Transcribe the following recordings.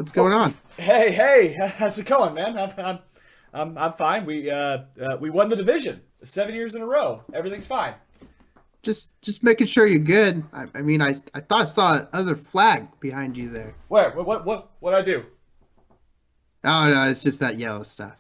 What's going on? Hey, how's it going, man? I'm fine. We won the division 7 years in a row. Everything's fine. Just making sure you're good. I thought I saw another flag behind you there. Where? What I do? Oh no, it's just that yellow stuff.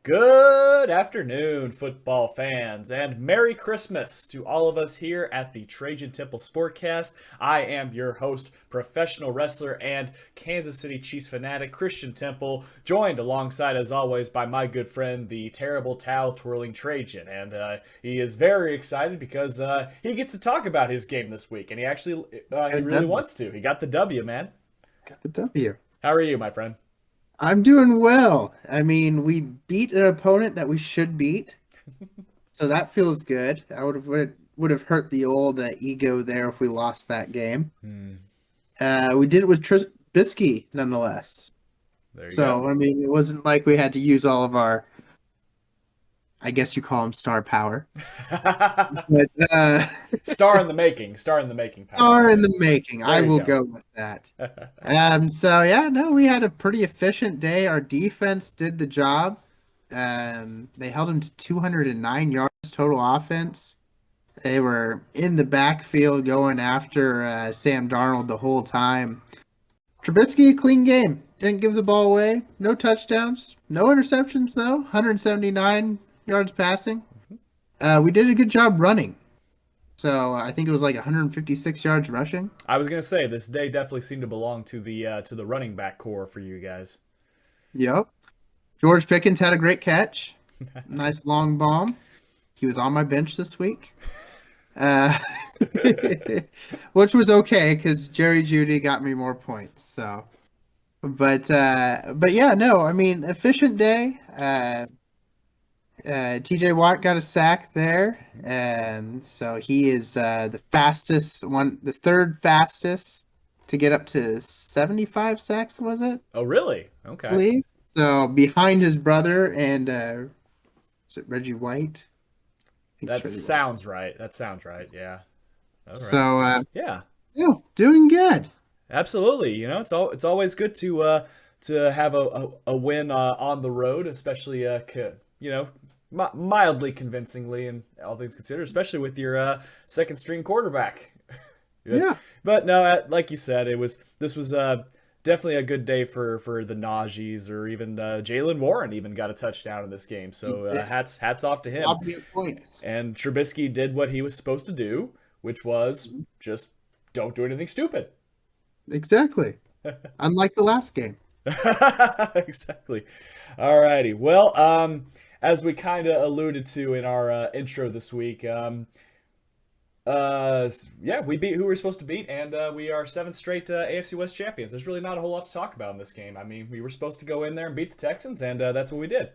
Good afternoon, football fans, and Merry Christmas to all of us here at the Trajan Temple Sportcast. I am your host, professional wrestler and Kansas City Chiefs fanatic Christian Temple, joined alongside, as always, by my good friend, the terrible towel twirling Trajan. And he is very excited because he gets to talk about his game this week, and he Got a really W. wants to. He got the W, man. Got the W. How are you, my friend? I'm doing well. We beat an opponent that we should beat, so that feels good. I would have hurt the old ego there if we lost that game. Hmm. We did it with Trubisky nonetheless. There you go. So it wasn't like we had to use all of our, I guess you call them star power, but Star in the making. Star in the making, Patrick. star in the making. I There you will go. go with that. So yeah, no, we had a pretty efficient day. Our defense did the job. They held him to 209 yards total offense. They were in the backfield going after Sam Darnold the whole time. Trubisky, clean game. Didn't give the ball away. No touchdowns. No interceptions, though. 179 yards passing. We did a good job running. So I think it was like 156 yards rushing. I was gonna say this day definitely seemed to belong to the running back core for you guys. Yep. George Pickens had a great catch. Nice long bomb. He was on my bench this week. Uh, which was okay because Jerry Judy got me more points. So, but yeah, no, efficient day. TJ Watt got a sack there, and so he is the third fastest to get up to 75 sacks, was it? Oh, really? I Okay. believe. So behind his brother and is it Reggie White? I think it's That Reggie White. sounds right. That sounds right. Yeah. All right. So Yeah. yeah, doing good. Absolutely. It's always good to have a win on the road, especially mildly convincingly, and all things considered, especially with your second string quarterback. Yeah. Yeah. But no, like you said, this was definitely a good day for the Najees, or even Jalen Warren even got a touchdown in this game. He So did. hats off to him. Robbed me of points. And Trubisky did what he was supposed to do, which was just don't do anything stupid. Exactly. Unlike the last game. Exactly. Alrighty. Well, as we kind of alluded to in our intro this week, yeah, we beat who we were supposed to beat, and we are seventh straight AFC West champions. There's really not a whole lot to talk about in this game. I mean, we were supposed to go in there and beat the Texans, and that's what we did.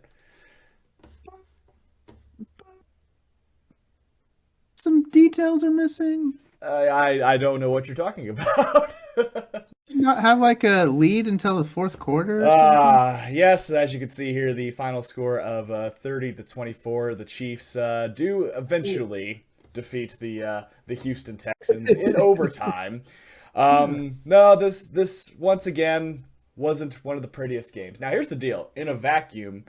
Some details are missing. I don't know what you're talking about. Did you not have like a lead until the fourth quarter or something? Yes, as you can see here, the final score of 30-24. The Chiefs do eventually defeat the Houston Texans in overtime. No, this once again wasn't one of the prettiest games. Now here's the deal: in a vacuum,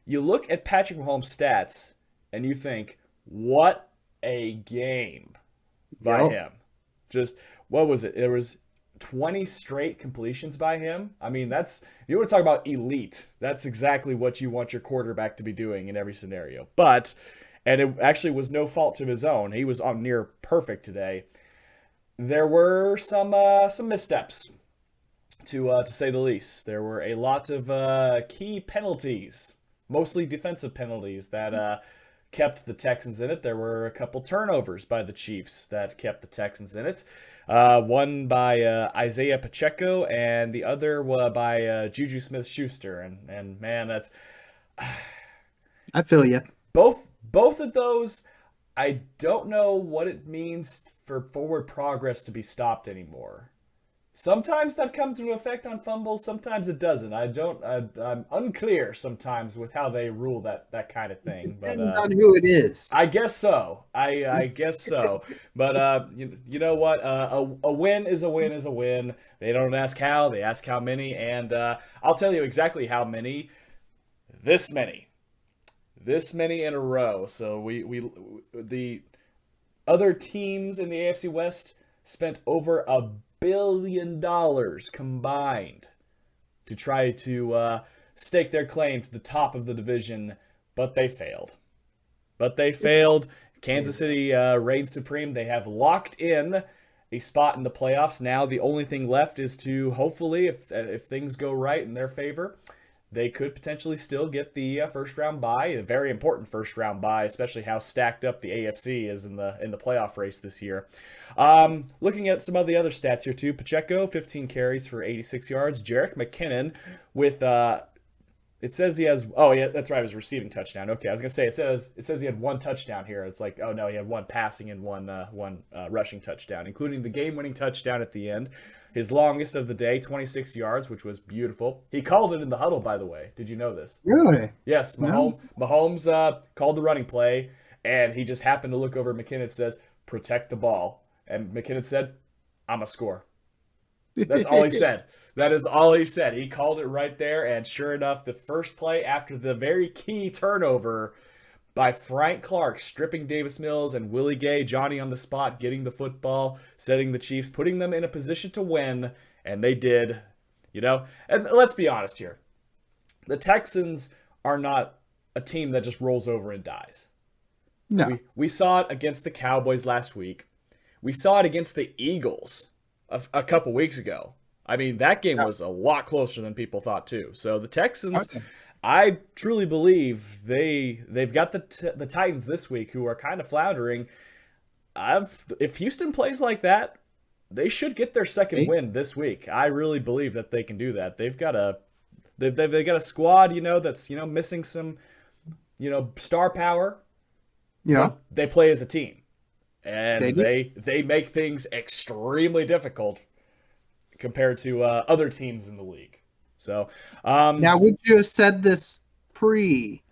you look at Patrick Mahomes' stats and you think, what a game by Yep. him. Just what was it? There was 20 straight completions by him. I mean, that's if you want to talk about elite, that's exactly what you want your quarterback to be doing in every scenario. But and it actually was no fault of his own. He was on near perfect today. There were some missteps to say the least. There were a lot of key penalties, mostly defensive penalties that kept the Texans in it. There were a couple turnovers by the Chiefs that kept the Texans in it. One by Isaiah Pacheco, and the other by Juju Smith-Schuster. And man, that's I feel you. both of those. I don't know what it means for forward progress to be stopped anymore. Sometimes that comes into effect on fumbles. Sometimes it doesn't. I'm unclear sometimes with how they rule that kind of thing. But Depends on who it is. I guess so. I guess so. But you know what? A win is a win is a win. They don't ask how. They ask how many. And I'll tell you exactly how many. This many. This many in a row. So we the other teams in the AFC West spent over $1 billion combined to try to stake their claim to the top of the division, but they failed. But they failed. Kansas City reigns supreme. They have locked in a spot in the playoffs. Now the only thing left is to hopefully, if things go right in their favor, they could potentially still get the first round bye, a very important first round bye, especially how stacked up the AFC is in the playoff race this year. Looking at some of the other stats here too, Pacheco 15 carries for 86 yards. Jerick McKinnon with it says he has. Oh yeah, that's right. His receiving touchdown. Okay, I was gonna say it says he had one touchdown here. It's like, oh no, he had one passing and one rushing touchdown, including the game-winning touchdown at the end. His longest of the day, 26 yards, which was beautiful. He called it in the huddle, by the way. Did you know this? Really? Yes, No. Mahomes called the running play, and he just happened to look over at McKinnon and says, "Protect the ball," and McKinnon said, "I'm a score." That's all he said. That is all he said. He called it right there, and sure enough, the first play after the very key turnover by Frank Clark, stripping Davis Mills and Willie Gay, Johnny on the spot, getting the football, setting the Chiefs, putting them in a position to win, and they did. You know, and let's be honest here. The Texans are not a team that just rolls over and dies. No. We saw it against the Cowboys last week. We saw it against the Eagles a couple weeks ago. I mean, that game was a lot closer than people thought too. So the Texans, Okay. I truly believe they've got the Titans this week, who are kind of floundering. If Houston plays like that, they should get their second Hey, win this week. I really believe that they can do that. They've got a squad, that's missing some star power, yeah, but they play as a team, they and do. they make things extremely difficult compared to other teams in the league. So, Now, would you have said this pre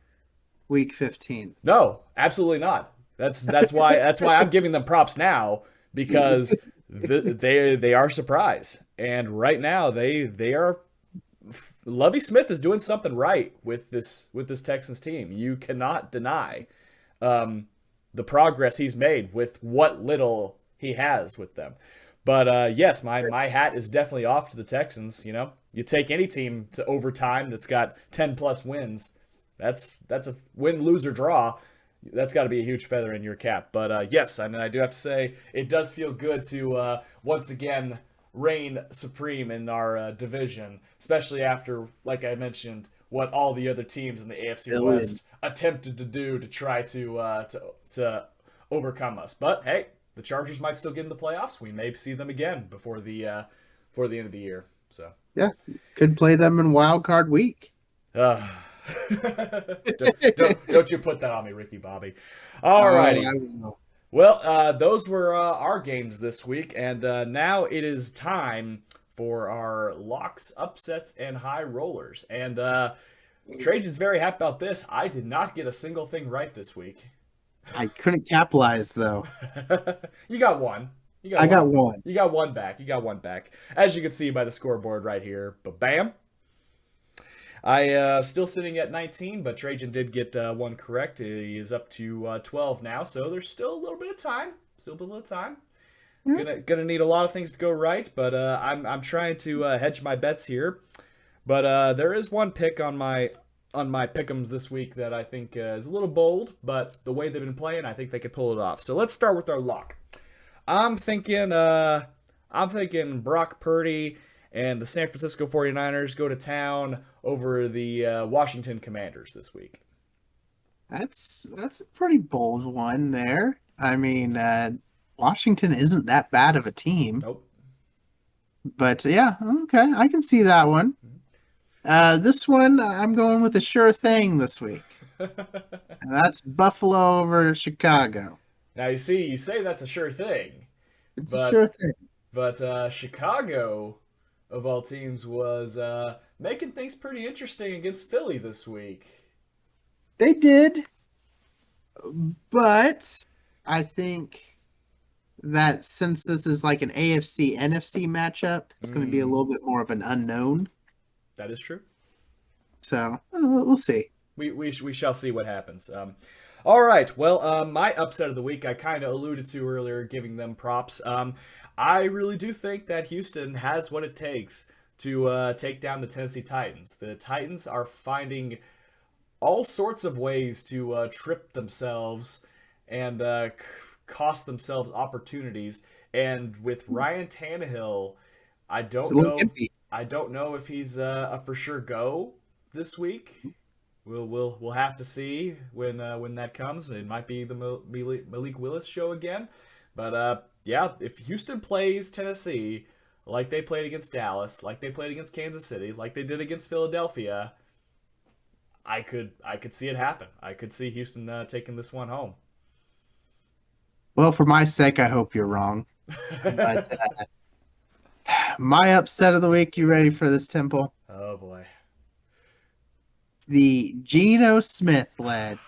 week 15? no, absolutely not. That's why I'm giving them props now, because they are surprised, and right now they are. Lovey Smith is doing something right with this Texans team. You cannot deny the progress he's made with what little he has with them. But yes, my hat is definitely off to the Texans. You take any team to overtime that's got 10 plus wins. That's a win, lose, or draw. That's got to be a huge feather in your cap. But yes, I mean, I do have to say it does feel good to once again reign supreme in our division, especially after, like I mentioned, what all the other teams in the AFC Billion. West attempted to do to try to overcome us. But hey, the Chargers might still get in the playoffs. We may see them again before the end of the year. So. Yeah, could play them in wild card week. Uh, don't you put that on me, Ricky Bobby. Oh, Alrighty. I will. Well, those were our games this week, and now it is time for our locks, upsets, and high rollers. And Trajan's very happy about this. I did not get a single thing right this week. I couldn't capitalize though. You got one. You got I got one. one. You got one back. You got one back. As you can see by the scoreboard right here. But bam. I still sitting at 19, but Trajan did get one correct. He is up to 12 now, so there's still a little bit of time. Still a little time. Yeah. Gonna need a lot of things to go right, but I'm trying to hedge my bets here. But there is one pick on my pick'ems this week that I think is a little bold, but the way they've been playing, I think they could pull it off. So let's start with our lock. I'm thinking Brock Purdy and the San Francisco 49ers go to town over the Washington Commanders this week. That's a pretty bold one there. I mean, Washington isn't that bad of a team, Nope. but yeah, okay, I can see that one. This one I'm going with a sure thing this week, and that's Buffalo over Chicago. Now you see, you say that's a sure thing, It's a but sure thing. Chicago of all teams, was making things pretty interesting against Philly this week. They did, but I think that since this is like an AFC NFC matchup, it's going to be a Mm, little bit more of an unknown. that is true. So we'll see. We shall see what happens. All right. Well, my upset of the week I kind of alluded to earlier, giving them props. I really do think that Houston has what it takes to take down the Tennessee Titans. The Titans are finding all sorts of ways to trip themselves and cost themselves opportunities. And with Ryan Tannehill, I It's a don't little know. iffy. I don't know if he's a for sure go this week. We'll have to see when that comes. It might be the Malik Willis show again, but yeah, if Houston plays Tennessee like they played against Dallas, like they played against Kansas City, like they did against Philadelphia, I could see it happen. I could see Houston taking this one home. Well, for my sake, I hope you're wrong. But my upset of the week, you ready for this, Temple? Oh boy. The Geno Smith led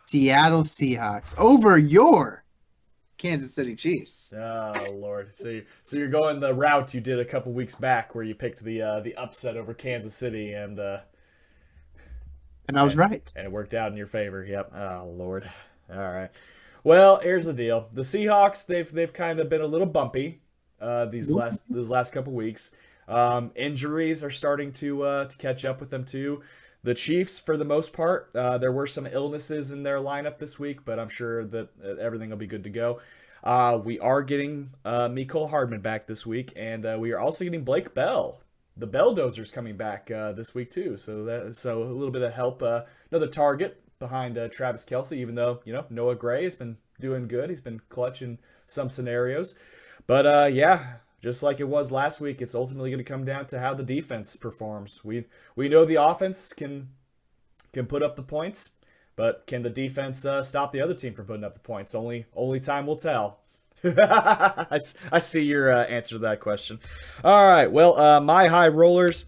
Seattle Seahawks over your Kansas City Chiefs. Oh Lord. So you're going the route you did a couple weeks back, where you picked the upset over Kansas City, And I was and right. and it worked out in your favor. Yep. Oh Lord. All right. Well, here's the deal. The Seahawks, they've kind of been a little bumpy these last couple weeks. Injuries are starting to catch up with them too. The Chiefs, for the most part, there were some illnesses in their lineup this week, but I'm sure that everything will be good to go. We are getting Mecole Hardman back this week, and we are also getting Blake Bell. The Belldozer's coming back this week too, so a little bit of help. Another target behind Travis Kelce, even though Noah Gray has been doing good. He's been clutch in some scenarios, but yeah, just like it was last week, it's ultimately going to come down to how the defense performs. We know the offense can put up the points, but can the defense stop the other team from putting up the points? Only time will tell. I see your answer to that question. All right, well, my high rollers.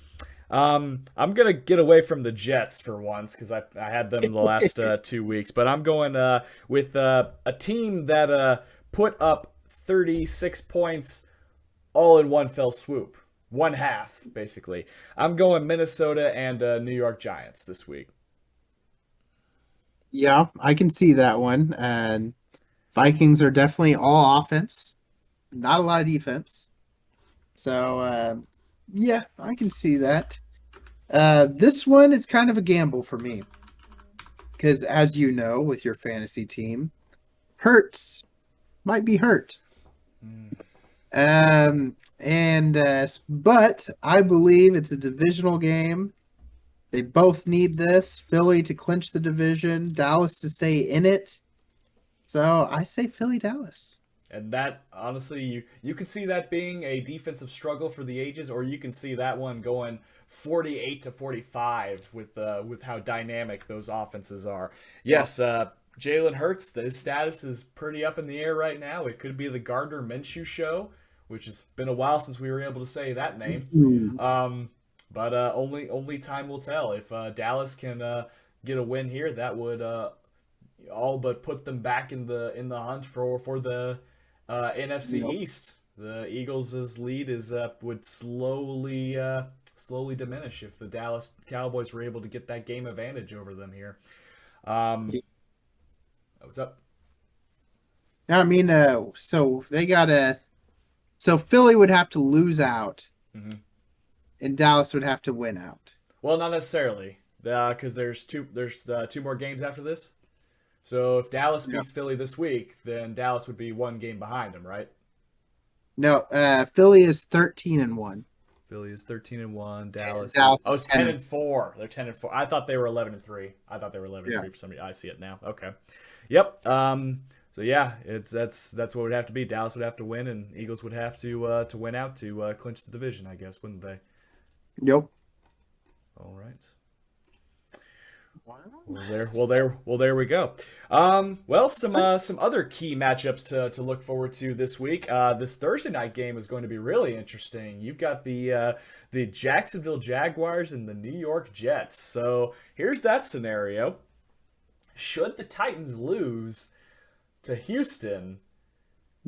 I'm gonna get away from the Jets for once because I had them the last 2 weeks, but I'm going with a team that put up 36 points all in one fell swoop, one half basically. I'm going Minnesota and New York Giants this week. Yeah, I can see that one. And Vikings are definitely all offense, not a lot of defense. So, yeah, I can see that. This one is kind of a gamble for me because, as you know, with your fantasy team, Hurts might be hurt. And but I believe it's a divisional game. They both need this. Philly to clinch the division, Dallas to stay in it. So I say Philly Dallas. And that, honestly, you can see that being a defensive struggle for the ages, or you can see that one going 48-45 with how dynamic those offenses are. Yes, Jalen Hurts, his status is pretty up in the air right now. It could be the Gardner Minshew show, which has been a while since we were able to say that name. Ooh. But only time will tell. If Dallas can get a win here, that would all but put them back in the hunt for the NFC Yep. East. The Eagles' lead would slowly diminish if the Dallas Cowboys were able to get that game advantage over them here. Um, what's up? I mean, so they gotta. So Philly would have to lose out, Hmm. and Dallas would have to win out. Well, not necessarily, because there's two more games after this. So if Dallas Yeah. beats Philly this week, then Dallas would be one game behind them, right? No, Philly is 13-1. Philly is 13-1. And Dallas is Dallas is 10 10 and and 4. They're 10 and 4. I thought they were 11-3. I thought they were 11 and yeah. 3 for some reason. I see it now. Okay. Yep. So yeah, that's what would have to be. Dallas would have to win, and Eagles would have to win out to clinch the division, I guess, wouldn't they? Yep. All right. There we go. Well, So, some other key matchups to look forward to this week. This Thursday night game is going to be really interesting. You've got the Jacksonville Jaguars and the New York Jets. So here's that scenario: should the Titans lose to Houston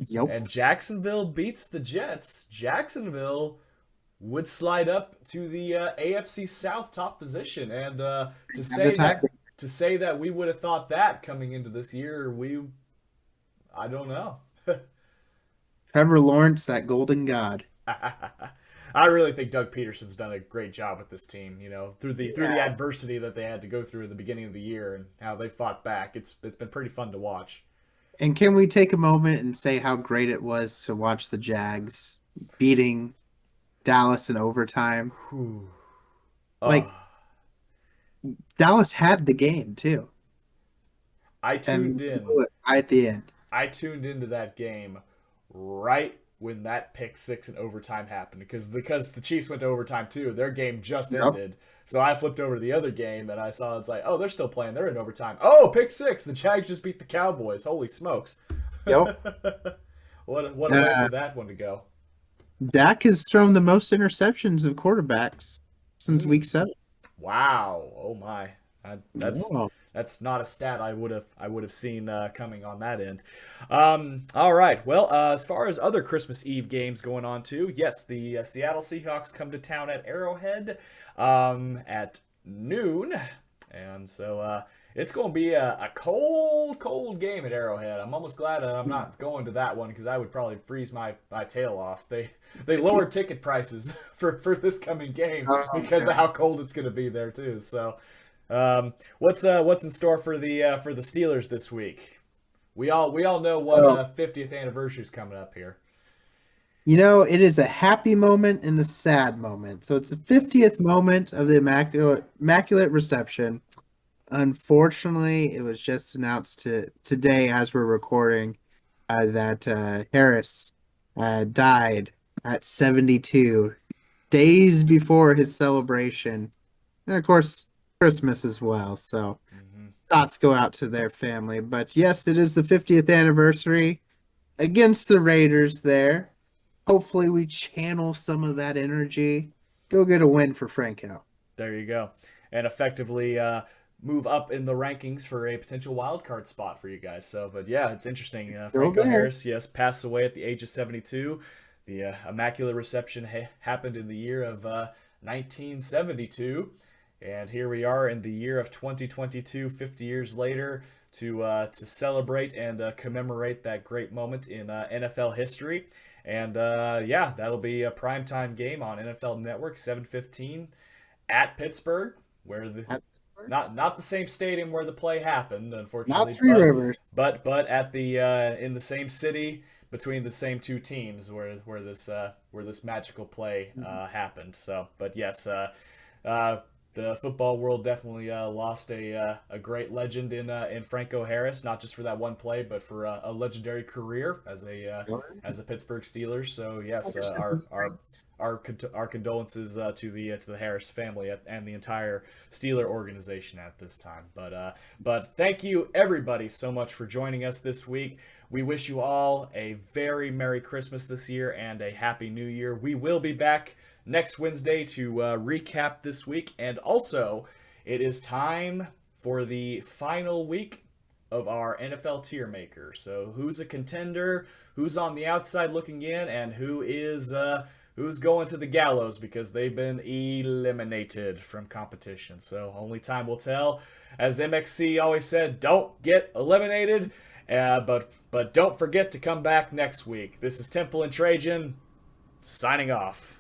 yep. and Jacksonville beats the Jets, Jacksonville would slide up to the AFC South top position. And to Have the say time. that we would have thought that coming into this year, I don't know. Trevor Lawrence, that golden god. I really think Doug Peterson's done a great job with this team. You know, through the Yeah. adversity that they had to go through at the beginning of the year and how they fought back. It's been pretty fun to watch. And can we take a moment and say how great it was to watch the Jags beating Dallas in overtime? Whew. Like, Oh, Dallas had the game too, I and tuned in. blew it right at the end. I tuned into that game right when that pick six in overtime happened because the Chiefs went to overtime too. Their game just Yep. ended. So I flipped over to the other game and I saw it's like, oh, they're still playing. They're in overtime. Oh, pick six. The Jags just beat the Cowboys. Holy smokes. Yep. What a way Uh, for that one to go. Dak has thrown the most interceptions of quarterbacks since Mm. week 7. Wow. Oh my. That's Oh, that's not a stat I would have seen coming on that end. All right. Well, as far as other Christmas Eve games going on too, yes, the Seattle Seahawks come to town at Arrowhead at noon, and so it's going to be a cold game at Arrowhead. I'm almost glad I'm not going to that one because I would probably freeze my tail off. They lowered ticket prices for this coming game because of God. how cold it's going to be there too. So. What's in store for the Steelers this week? We all know what So, 50th anniversary is coming up here. it is a happy moment and a sad moment. So it's the 50th moment of the Immaculate Reception. Unfortunately, it was just announced today as we're recording that Harris died at 72, days before his celebration. And of course, Christmas as well. So Hmm. thoughts go out to their family. But yes, it is the 50th anniversary against the Raiders there. Hopefully, we channel some of that energy. Go get a win for Franco. There you go, and effectively move up in the rankings for a potential wild card spot for you guys. So, but yeah, it's interesting. Still Franco there. Harris, yes, passed away at the age of 72. The Immaculate Reception happened in the year of 1972. And here we are in the year of 2022, 50 years later, to celebrate and commemorate that great moment in NFL history. And yeah, that'll be a primetime game on NFL Network, 7:15 at Pittsburgh, where the not the same stadium where the play happened, Not unfortunately, Three Rivers. but at the in the same city between the same two teams where this magical play happened. So, but yes, uh, the football world definitely lost a great legend in Franco Harris, not just for that one play, but for a legendary career as a Pittsburgh Steelers. So yes, our condolences to the Harris family and the entire Steeler organization at this time. But thank you everybody so much for joining us this week. We wish you all a very Merry Christmas this year and a Happy New Year. We will be back next Wednesday to recap this week. And also, it is time for the final week of our NFL tier maker. So, who's a contender, who's on the outside looking in, and who's going to the gallows because they've been eliminated from competition. So, only time will tell. As MXC always said, don't get eliminated. But don't forget to come back next week. This is Temple and Trajan signing off.